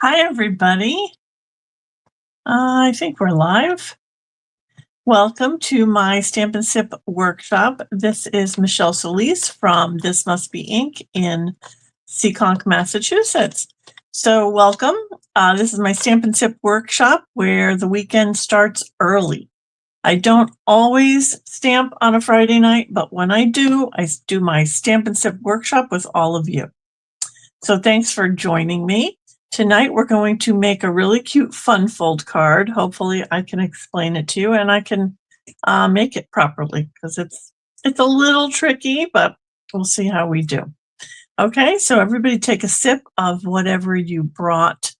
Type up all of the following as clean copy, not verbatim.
Hi, everybody. I think we're live. Welcome to my Stamp and Sip workshop. This is Michelle Solis from This Must Be Ink in Seekonk, Massachusetts. So welcome. This is my Stamp and Sip workshop where the weekend starts early. I don't always stamp on a Friday night, but when I do my Stamp and Sip workshop with all of you. So thanks for joining me. Tonight, we're going to make a really cute fun fold card. Hopefully I can explain it to you and I can make it properly because it's a little tricky, but we'll see how we do. Okay, so everybody take a sip of whatever you brought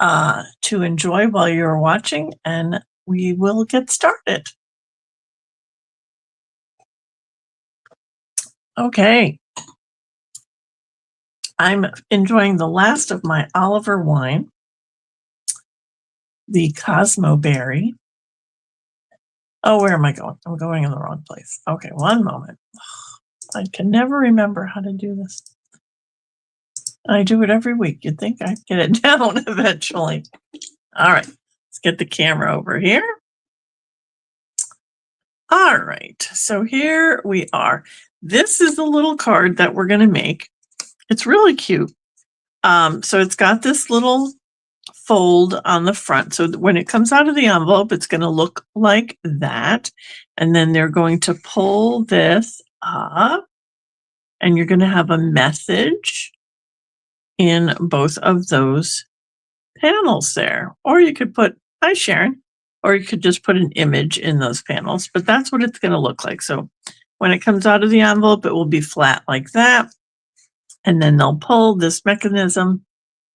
to enjoy while you're watching, and we will get started. Okay. I'm enjoying the last of my Oliver wine, the Cosmo Berry. Oh, where am I going? I'm going in the wrong place. Okay, one moment. I can never remember how to do this. I do it every week. You'd think I'd get it down eventually. All right, let's get the camera over here. All right, so here we are. This is the little card that we're going to make. It's really cute. So it's got this little fold on the front. So when it comes out of the envelope, it's going to look like that. And then they're going to pull this up, and you're going to have a message in both of those panels there. Or you could put, hi Sharon, or you could just put an image in those panels, but that's what it's going to look like. So when it comes out of the envelope, it will be flat like that. And then they'll pull this mechanism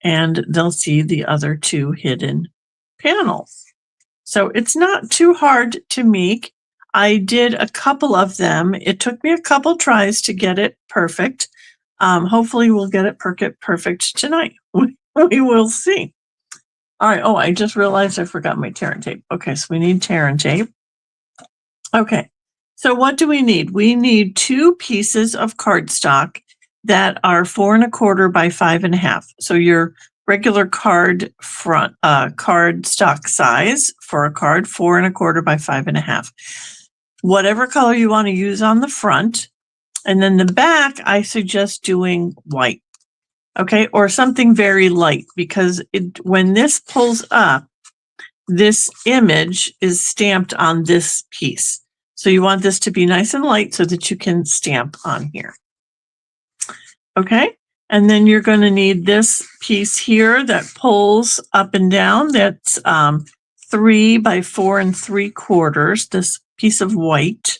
and they'll see the other two hidden panels. So it's not too hard to make. I did a couple of them. It took me a couple tries to get it perfect. Hopefully we'll get it perfect tonight. We will see. All right. Oh, I just realized I forgot my tear and tape. Okay, so we need tear and tape. Okay, so what do we need? We need 2 pieces of cardstock that are 4 1/4 by 5 1/2. So your regular card front cardstock size for a card, 4 1/4 by 5 1/2. Whatever color you want to use on the front, and then the back, I suggest doing white. Okay, or something very light, because when this pulls up, this image is stamped on this piece. So you want this to be nice and light so that you can stamp on here. Okay, and then you're going to need this piece here that pulls up and down. That's 3 by 4 3/4, this piece of white.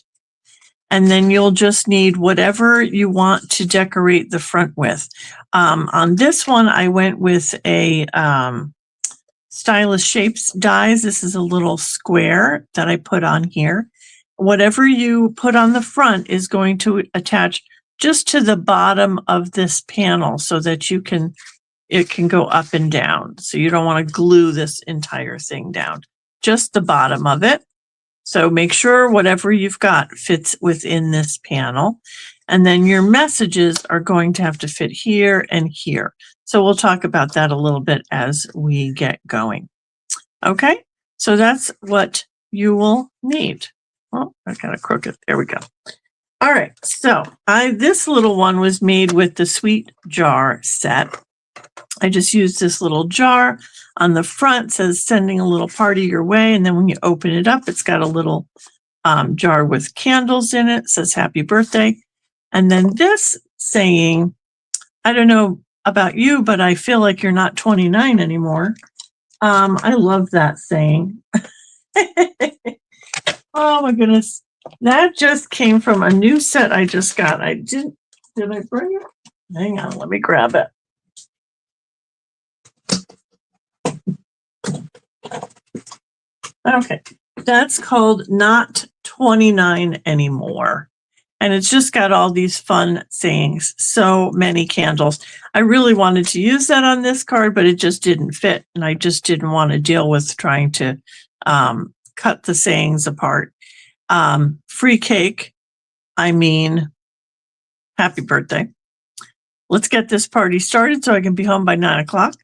And then you'll just need whatever you want to decorate the front with. On this one, I went with a Stylish Shapes dies. This is a little square that I put on here. Whatever you put on the front is going to attach just to the bottom of this panel so that it can go up and down. So you don't want to glue this entire thing down, just the bottom of it. So make sure whatever you've got fits within this panel. And then your messages are going to have to fit here and here. So we'll talk about that a little bit as we get going. Okay, so that's what you will need. Oh, I got a crooked, there we go. All right, so this little one was made with the Sweet Jar set. I just used this little jar. On the front says sending a little party your way, and then when you open it up, it's got a little jar with candles in it. It says happy birthday. And then this saying, I don't know about you, but I feel like you're not 29 anymore. I love that saying. Oh my goodness. That just came from a new set I just got. Did I bring it? Hang on, let me grab it. Okay, that's called Not 29 Anymore. And it's just got all these fun sayings, so many candles. I really wanted to use that on this card, but it just didn't fit. And I just didn't want to deal with trying to cut the sayings apart. Free cake, I mean, happy birthday. Let's get this party started so I can be home by 9 o'clock.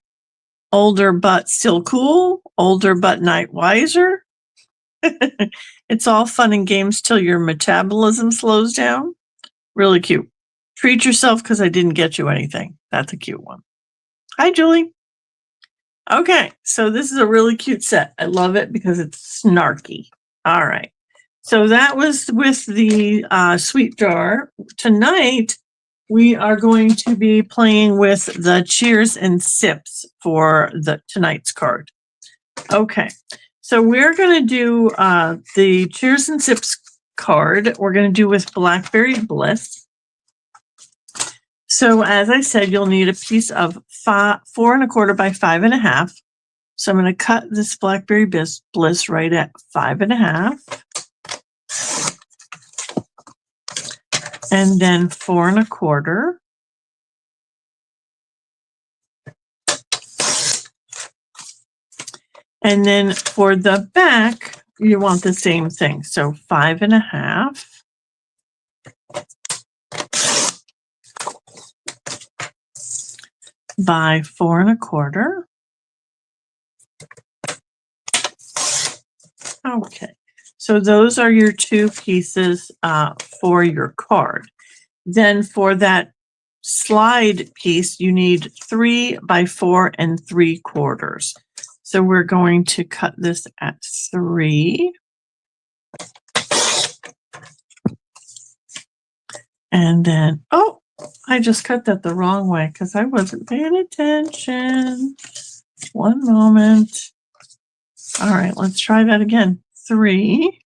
older but still cool, older but not wiser. It's all fun and games till your metabolism slows down. Really cute. Treat yourself because I didn't get you anything. That's a cute one. Hi, Julie. Okay, so this is a really cute set. I love it because it's snarky. All right. So that was with the sweet jar. Tonight, we are going to be playing with the cheers and sips for tonight's card. Okay, so we're going to do the cheers and sips card. We're going to do with Blackberry Bliss. So as I said, you'll need a piece of 4 1/4 by 5 1/2. So I'm going to cut this Blackberry Bliss right at 5 1/2. And then 4 1/4. And then for the back, you want the same thing. So 5 1/2. By 4 1/4. Okay, so those are your 2 pieces for your card. Then for that slide piece, you need 3 by 4 3/4. So we're going to cut this at 3. And then, oh, I just cut that the wrong way because I wasn't paying attention. One moment. All right, let's try that again. 3.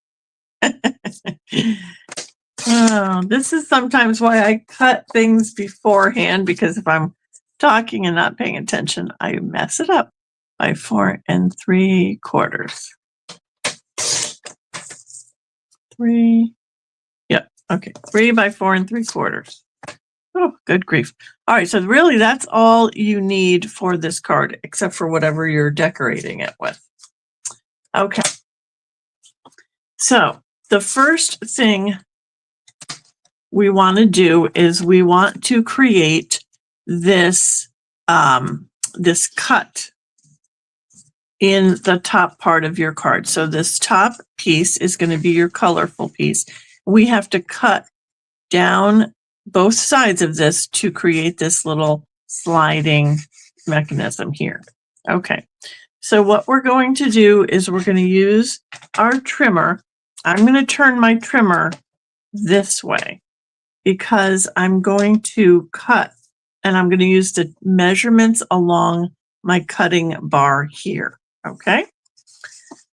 Oh, this is sometimes why I cut things beforehand, because if I'm talking and not paying attention, I mess it up. By 4 3/4. 3. Yep. Okay. 3 by 4 3/4. Oh, good grief. All right. So really that's all you need for this card, except for whatever you're decorating it with. Okay. So the first thing we want to do is we want to create this, this cut in the top part of your card. So this top piece is going to be your colorful piece. We have to cut down both sides of this to create this little sliding mechanism here. Okay, so what we're going to do is we're going to use our trimmer. I'm going to turn my trimmer this way because I'm going to cut, and I'm going to use the measurements along my cutting bar here. Okay,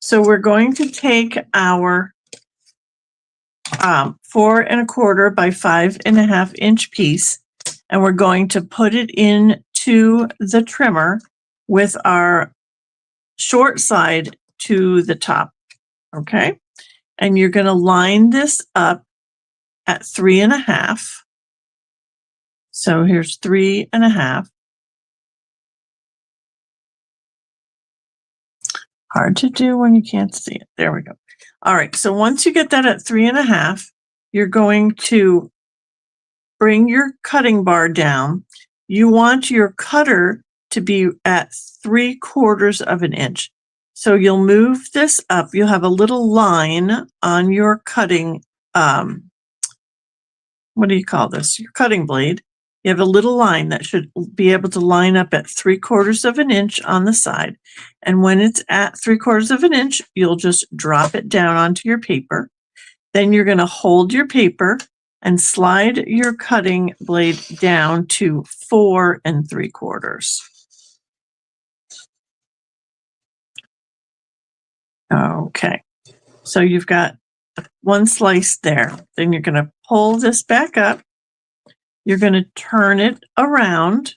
so we're going to take our 4 1/4 by 5 1/2 inch piece, and we're going to put it into the trimmer with our short side to the top. Okay, and you're going to line this up at 3 1/2. So here's 3 1/2. Hard to do when you can't see it. There we go. All right, so once you get that at 3 1/2, you're going to bring your cutting bar down. You want your cutter to be at 3/4 of an inch. So you'll move this up. You'll have a little line on your cutting, what do you call this? Your cutting blade. You have a little line that should be able to line up at 3/4 of an inch on the side. And when it's at 3/4 of an inch, you'll just drop it down onto your paper. Then you're going to hold your paper and slide your cutting blade down to 4 3/4. Okay, so you've got one slice there. Then you're going to pull this back up. You're going to turn it around.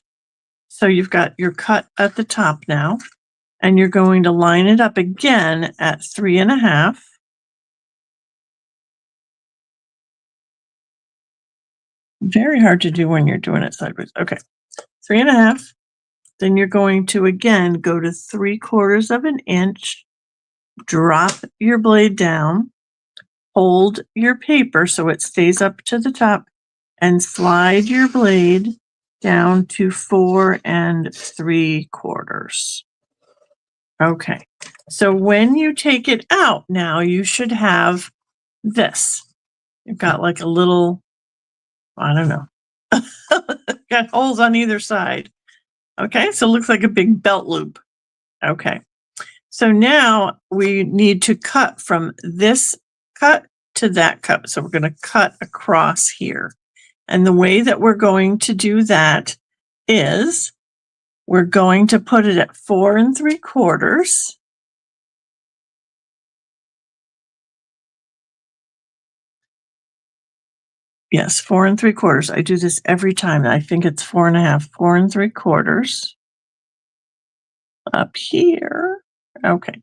So you've got your cut at the top now, and you're going to line it up again at 3 1/2. Very hard to do when you're doing it sideways. Okay, 3 1/2. Then you're going to again go to 3/4 of an inch, drop your blade down, hold your paper so it stays up to the top, and slide your blade down to 4 3/4. Okay, so when you take it out now, you should have this. You've got like a little, I don't know, got holes on either side. Okay, so it looks like a big belt loop. Okay, so now we need to cut from this cut to that cut. So we're going to cut across here. And the way that we're going to do that is we're going to put it at 4 3/4. Yes, 4 3/4. I do this every time. I think it's 4 1/2, 4 3/4 up here. Okay.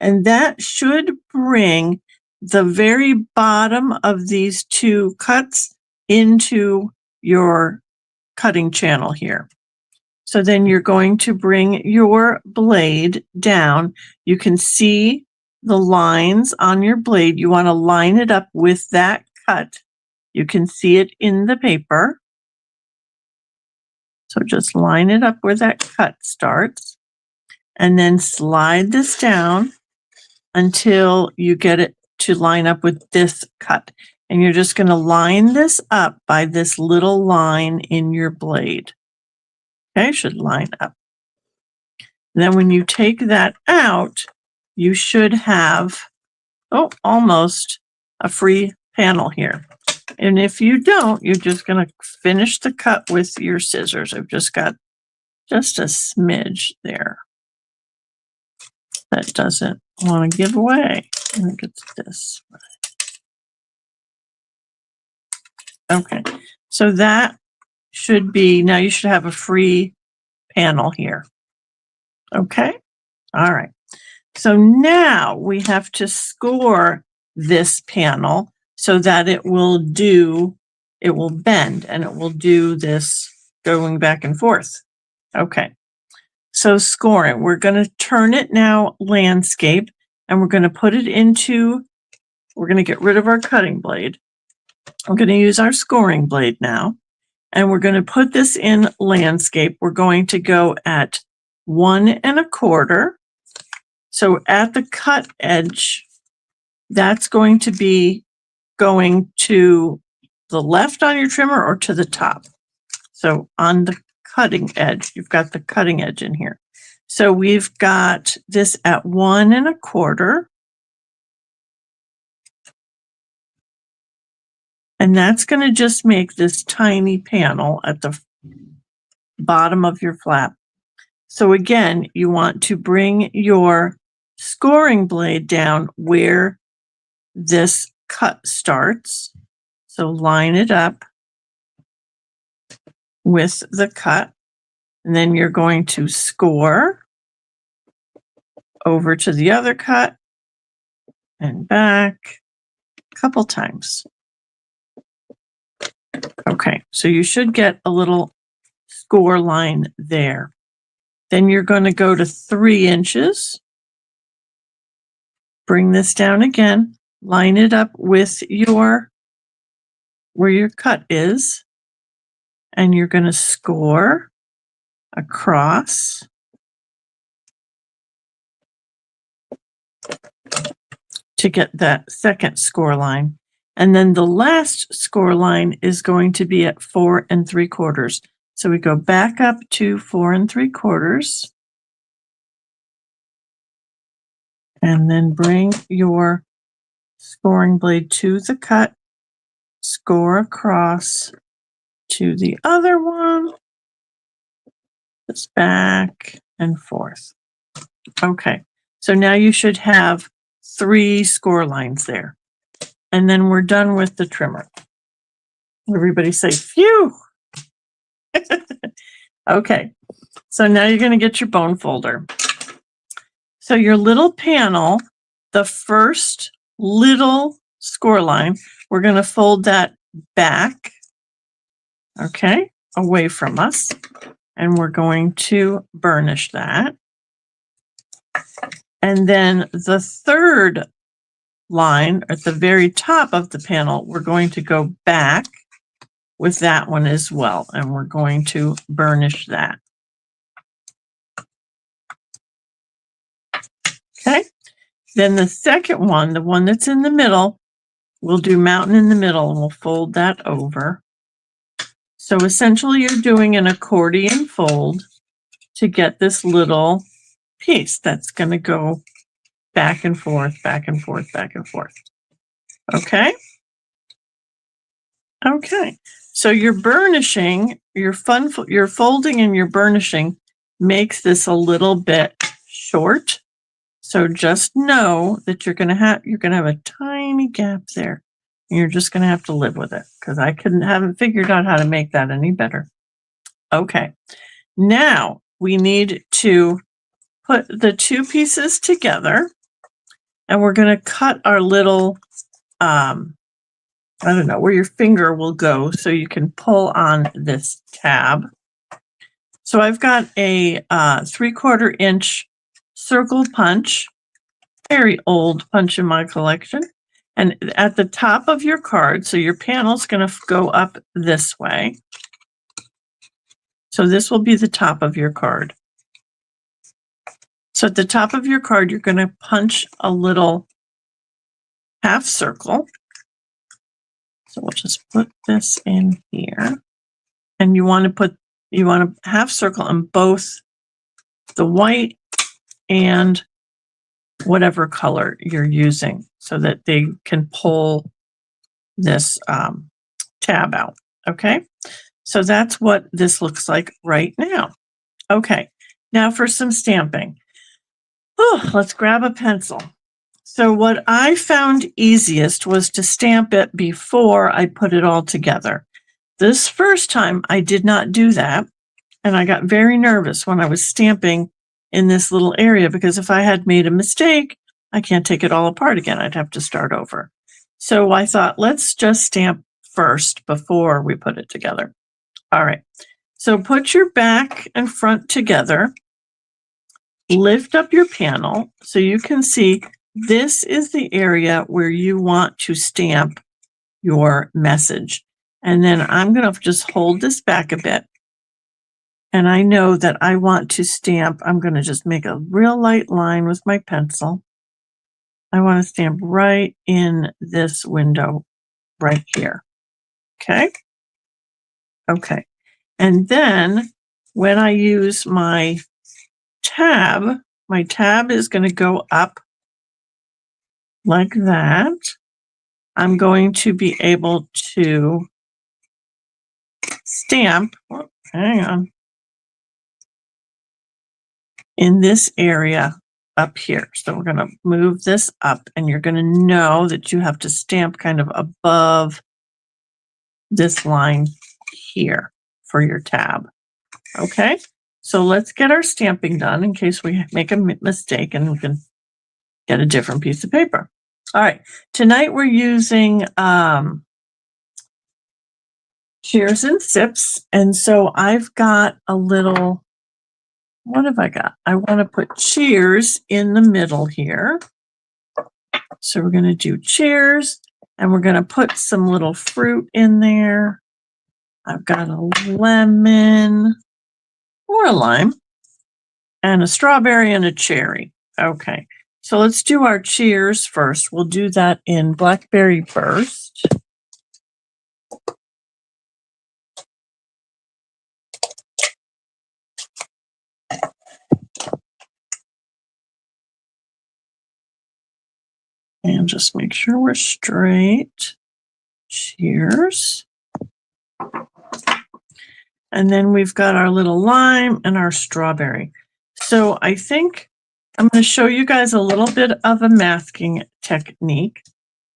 And that should bring the very bottom of these two cuts into your cutting channel here. So then you're going to bring your blade down. You can see the lines on your blade. You want to line it up with that cut. You can see it in the paper. So just line it up where that cut starts and then slide this down until you get it to line up with this cut. And you're just going to line this up by this little line in your blade. Okay, should line up. And then when you take that out, you should have, almost a free panel here. And if you don't, you're just going to finish the cut with your scissors. I've just got just a smidge there. That doesn't want to give away. I think it's this. Okay, so that should be, now you should have a free panel here. Okay, all right. So now we have to score this panel so that it will bend and it will do this going back and forth. Okay, so scoring, we're going to turn it now landscape and we're going to put it into, we're going to get rid of our cutting blade. I'm going to use our scoring blade now, and we're going to put this in landscape. We're going to go at 1 1/4. So at the cut edge, that's going to be going to the left on your trimmer or to the top. So on the cutting edge, you've got the cutting edge in here. So we've got this at 1 1/4. And that's going to just make this tiny panel at the bottom of your flap. So again, you want to bring your scoring blade down where this cut starts. So line it up with the cut. And then you're going to score over to the other cut and back a couple times. Okay, so you should get a little score line there. Then you're going to go to 3 inches. Bring this down again. Line it up with where your cut is. And you're going to score across to get that second score line. And then the last score line is going to be at 4 3/4. So we go back up to 4 3/4. And then bring your scoring blade to the cut, score across to the other one, just back and forth. Okay, so now you should have 3 score lines there. And then we're done with the trimmer. Everybody say, phew. Okay, so now you're going to get your bone folder. So your little panel, the first little score line, we're going to fold that back, okay, away from us. And we're going to burnish that. And then the third line at the very top of the panel, we're going to go back with that one as well. And we're going to burnish that. Okay. Then the second one, the one that's in the middle, we'll do mountain in the middle and we'll fold that over. So essentially you're doing an accordion fold to get this little piece that's going to go back and forth, back and forth, back and forth. Okay. Okay. So your burnishing, your folding and your burnishing makes this a little bit short. So just know that you're going to have a tiny gap there. And you're just going to have to live with it because I haven't figured out how to make that any better. Okay. Now we need to put the two pieces together and we're going to cut our little, I don't know where your finger will go so you can pull on this tab. So I've got a 3/4 inch circle punch, very old punch in my collection. And at the top of your card, so your panel's going to go up this way. So this will be the top of your card. So at the top of your card, you're going to punch a little half circle. So we'll just put this in here. And you want a half circle on both the white and whatever color you're using so that they can pull this tab out. Okay, so that's what this looks like right now. Okay, now for some stamping. Oh, let's grab a pencil. So what I found easiest was to stamp it before I put it all together. This first time I did not do that, and I got very nervous when I was stamping in this little area because if I had made a mistake, I can't take it all apart again. I'd have to start over. So I thought, let's just stamp first before we put it together. All right. So put your back and front together. Lift up your panel so you can see this is the area where you want to stamp your message. And then I'm going to just hold this back a bit. And I know that I want to stamp. I'm going to just make a real light line with my pencil. I want to stamp right in this window right here. Okay. Okay. And then when I use my tab is going to go up like that. I'm going to be able to stamp, hang on, in this area up here. So we're going to move this up and you're going to know that you have to stamp kind of above this line here for your tab. Okay, so let's get our stamping done in case we make a mistake and we can get a different piece of paper. All right, tonight we're using Cheers and Sips. And so I've got a little, what have I got? I want to put Cheers in the middle here. So we're going to do Cheers and we're going to put some little fruit in there. I've got a lemon or a lime and a strawberry and a cherry. Okay, so let's do our Cheers first. We'll do that in Blackberry Burst. And just make sure we're straight. Cheers. And then we've got our little lime and our strawberry. So I think I'm going to show you guys a little bit of a masking technique.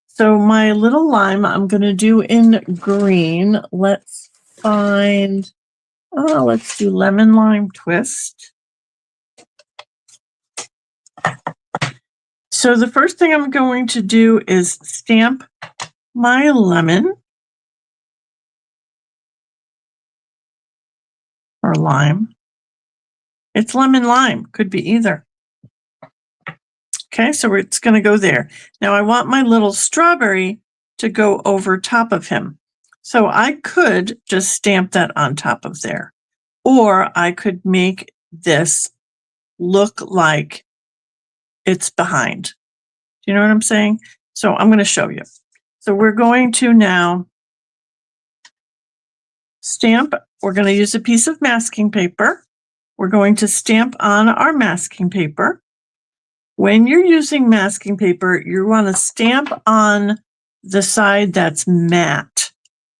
So my little lime, I'm going to do in green. Let's find, let's do lemon lime twist. So the first thing I'm going to do is stamp my lemon or lime. It's lemon lime, could be either. Okay, so it's going to go there. Now I want my little strawberry to go over top of him. So I could just stamp that on top of there, or I could make this look like it's behind. Do you know what I'm saying? So I'm going to show you. So we're going to now stamp. We're going to use a piece of masking paper. We're going to stamp on our masking paper. When you're using masking paper, you want to stamp on the side that's matte.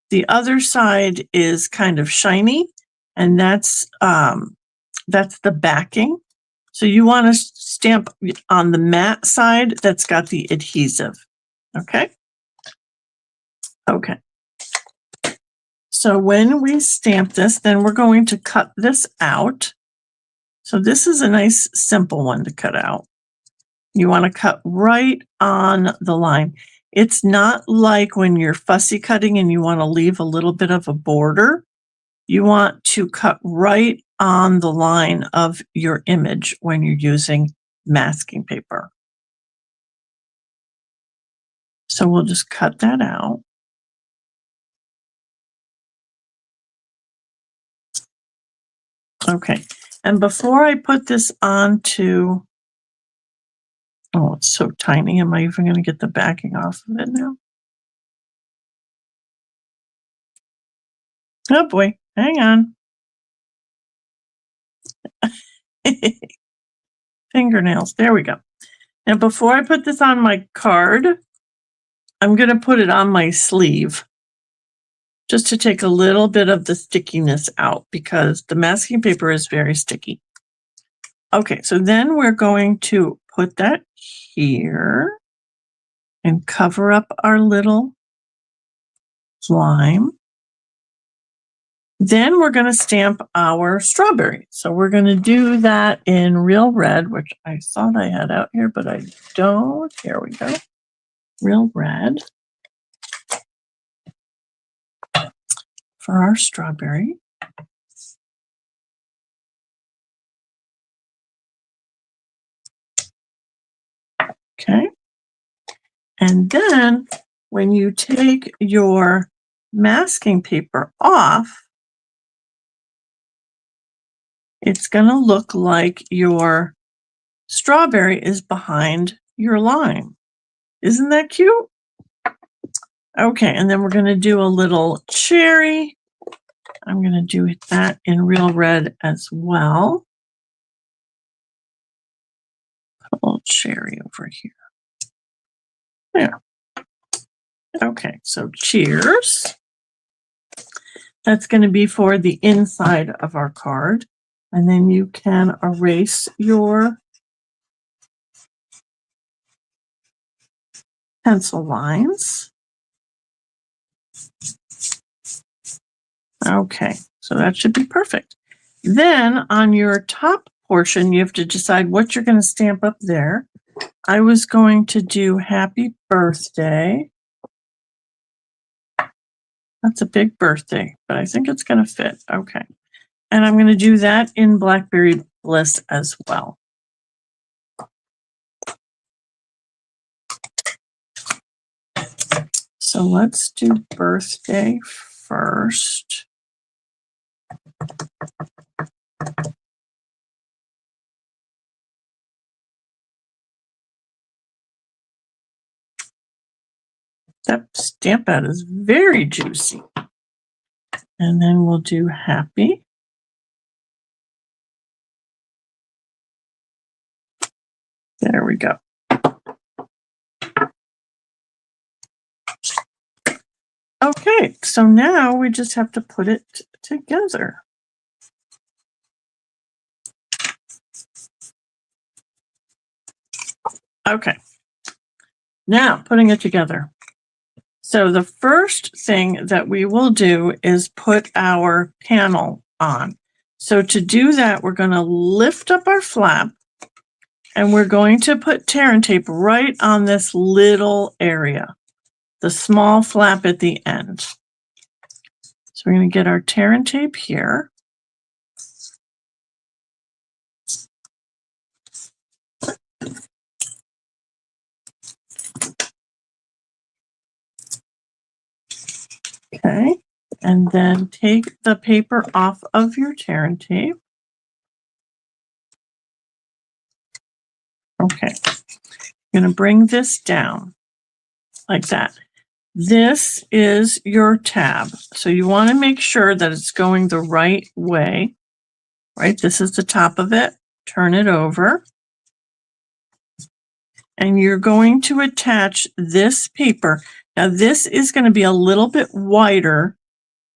The other side is kind of shiny, and that's the backing. So you want to stamp on the matte side that's got the adhesive. Okay? Okay. So when we stamp this, then we're going to cut this out. So this is a nice simple one to cut out. You want to cut right on the line. It's not like when you're fussy cutting and you want to leave a little bit of a border. You want to cut right on the line of your image when you're using masking paper. So we'll just cut that out. Okay, and before I put this onto, oh, it's so tiny. Am I even going to get the backing off of it now? Oh boy, hang on. Fingernails, there we go. Now before I put this on my card, I'm going to put it on my sleeve just to take a little bit of the stickiness out because the masking paper is very sticky. Okay, so then we're going to put that here and cover up our little lime. Then we're going to stamp our strawberry. So we're going to do that in Real Red, which I thought I had out here, but I don't. Here we go. Real Red for our strawberry. Okay. And then when you take your masking paper off, it's going to look like your strawberry is behind your lime. Isn't that cute? Okay, and then we're going to do a little cherry. I'm going to do that in Real Red as well. A little cherry over here. There. Okay, so cheers. That's going to be for the inside of our card. And then you can erase your pencil lines. Okay, so that should be perfect. Then on your top portion, you have to decide what you're going to stamp up there. I was going to do happy birthday. That's a big birthday, but I think it's going to fit. Okay. And I'm going to do that in Blackberry Bliss as well. So let's do birthday first. That stamp pad is very juicy. And then we'll do happy. There we go. Okay, so now we just have to put it together. Okay, now putting it together. So the first thing that we will do is put our panel on. So to do that, we're going to lift up our flap and we're going to put tear and tape right on this little area, the small flap at the end. So we're going to get our tear and tape here. Okay. Okay, and then take the paper off of your tear and tape. Okay, I'm going to bring this down like that. This is your tab. So you want to make sure that it's going the right way, right? This is the top of it. Turn it over. And you're going to attach this paper. Now this is going to be a little bit wider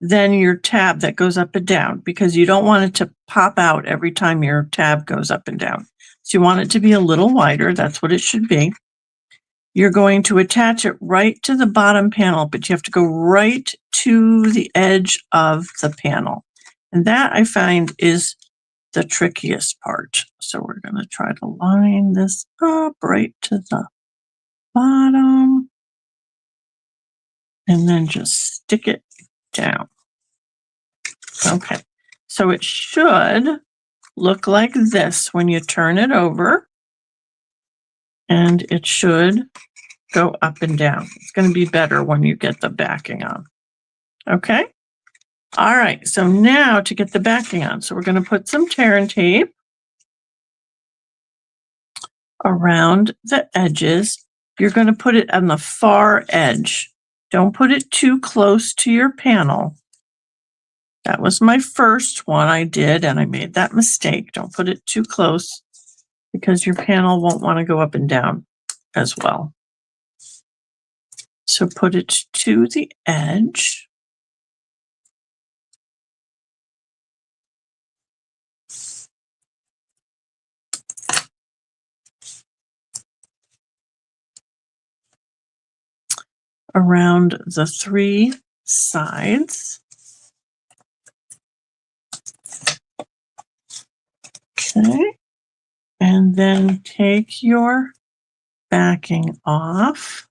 than your tab that goes up and down because you don't want it to pop out every time your tab goes up and down. So you want it to be a little wider. That's what it should be. You're going to attach it right to the bottom panel, but you have to go right to the edge of the panel. And that I find is the trickiest part. So we're going to try to line this up right to the bottom and then just stick it down. Okay, so it should look like this when you turn it over, and it should go up and down. It's going to be better when you get the backing on. Okay. All right. So now to get the backing on, so we're going to put some tear and tape around the edges. You're going to put it on the far edge. Don't put it too close to your panel. That was my first one I did, and I made that mistake. Don't put it too close because your panel won't want to go up and down as well. So put it to the edge. Around the three sides. Okay. And then take your backing off.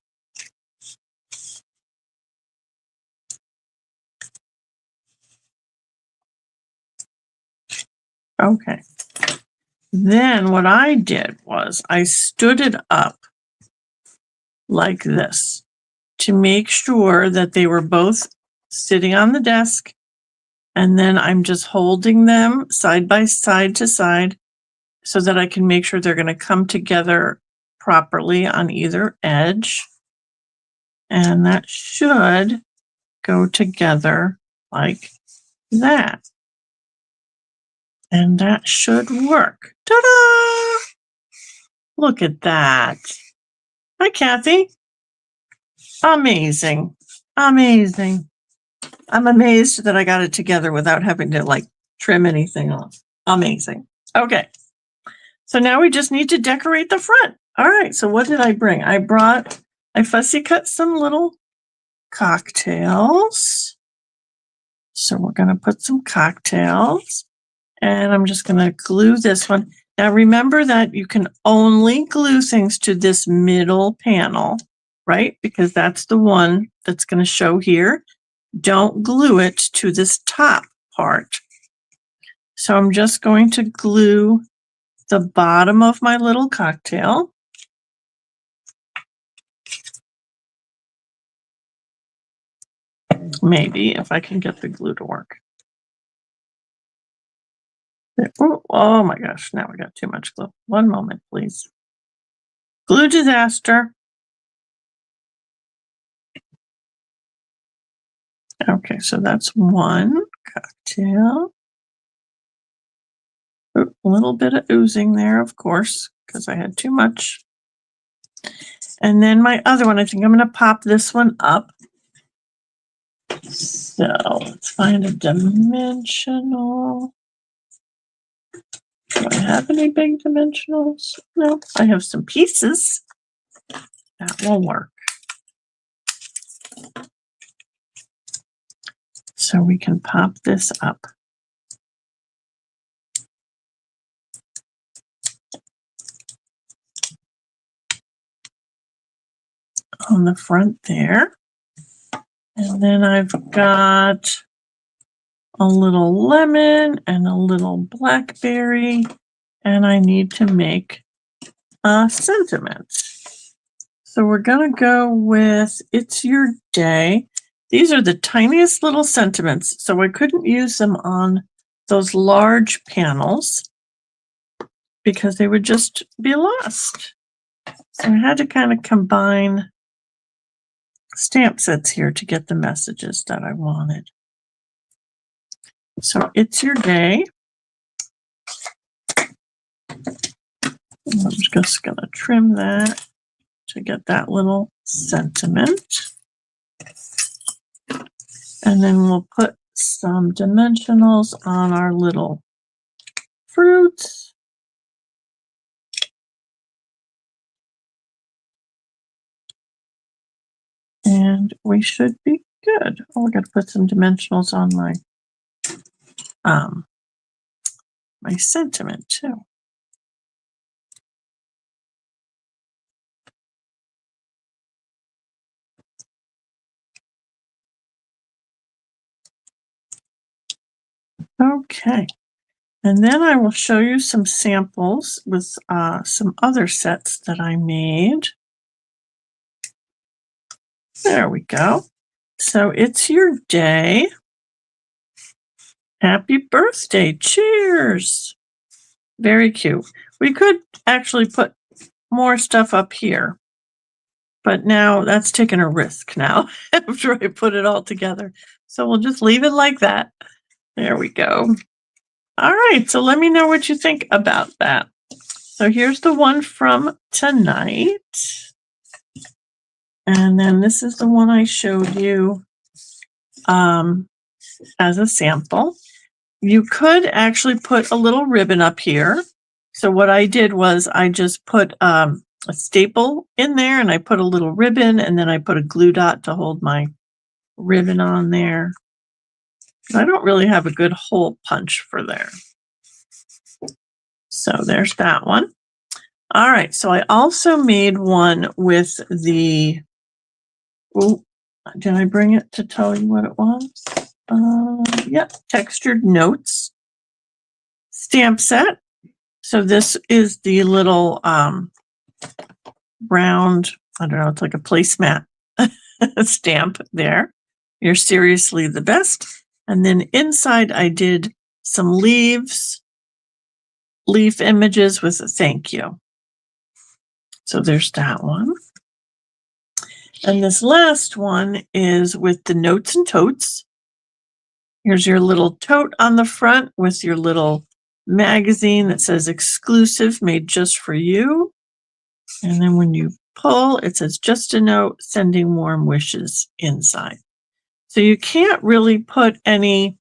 Okay. Then what I did was I stood it up like this to make sure that they were both sitting on the desk. And then I'm just holding them side by side to side so that I can make sure they're going to come together properly on either edge. And that should go together like that. And that should work. Ta-da! Look at that. Hi, Kathy. Amazing. Amazing. I'm amazed that I got it together without having to like trim anything off. Amazing. Okay. So now we just need to decorate the front. All right. So what did I bring? I fussy cut some little cocktails. So we're going to put some cocktails and I'm just going to glue this one. Now remember that you can only glue things to this middle panel, right? Because that's the one that's going to show here. Don't glue it to this top part. So I'm just going to glue the bottom of my little cocktail. Maybe if I can get the glue to work. Oh my gosh, now we got too much glue. One moment, please. Glue disaster. Okay, so that's one cocktail. A little bit of oozing there, of course, because I had too much. And then my other one, I think I'm going to pop this one up. So let's find a dimensional. Do I have any big dimensionals? No, I have some pieces. That will work. So we can pop this up. On the front there. And then I've got a little lemon and a little blackberry, and I need to make a sentiment. So we're going to go with It's Your Day. These are the tiniest little sentiments, so I couldn't use them on those large panels because they would just be lost. So I had to kind of combine stamp sets here to get the messages that I wanted. So it's your day. I'm just going to trim that to get that little sentiment. And then we'll put some dimensionals on our little fruits. And we should be good. Oh, I got to put some dimensionals on my sentiment too. Okay. And then I will show you some samples with some other sets that I made. There we go. So it's your day. Happy birthday. Cheers. Very cute. We could actually put more stuff up here, but now that's taking a risk now after I put it all together. So we'll just leave it like that. There we go. All right, so let me know what you think about that. So here's the one from tonight. And then this is the one I showed you as a sample. You could actually put a little ribbon up here. So what I did was I just put a staple in there and I put a little ribbon and then I put a glue dot to hold my ribbon on there. I don't really have a good hole punch for there. So there's that one. All right, so I also made one with the, oh, did I bring it to tell you what it was? Yeah, textured notes stamp set. So this is the little round, I don't know, it's like a placemat stamp there. You're seriously the best. And then inside I did some leaf images with a thank you. So there's that one. And this last one is with the notes and totes. Here's your little tote on the front with your little magazine that says exclusive, made just for you. And then when you pull, it says just a note, sending warm wishes inside. So you can't really put any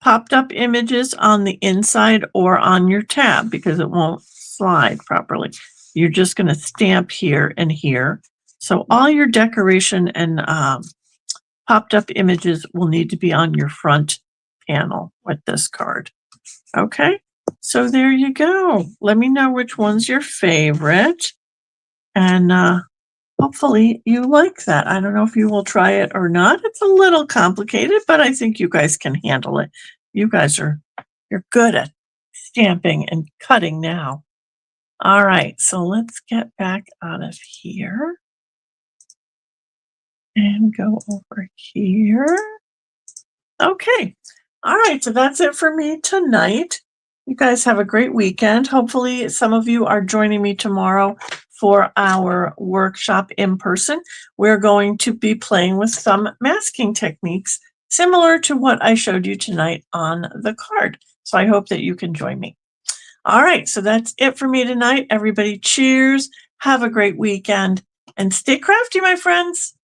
popped up images on the inside or on your tab because it won't slide properly. You're just going to stamp here and here. So all your decoration and popped up images will need to be on your front panel with this card. Okay, so there you go. Let me know which one's your favorite. And hopefully you like that. I don't know if you will try it or not. It's a little complicated, but I think you guys can handle it. You guys you're good at stamping and cutting now. All right, so let's get back out of here and go over here. Okay. All right, so that's it for me tonight. You guys have a great weekend. Hopefully some of you are joining me tomorrow for our workshop in person. We're going to be playing with some masking techniques similar to what I showed you tonight on the card. So I hope that you can join me. All right, so that's it for me tonight. Everybody cheers, have a great weekend, and stay crafty, my friends.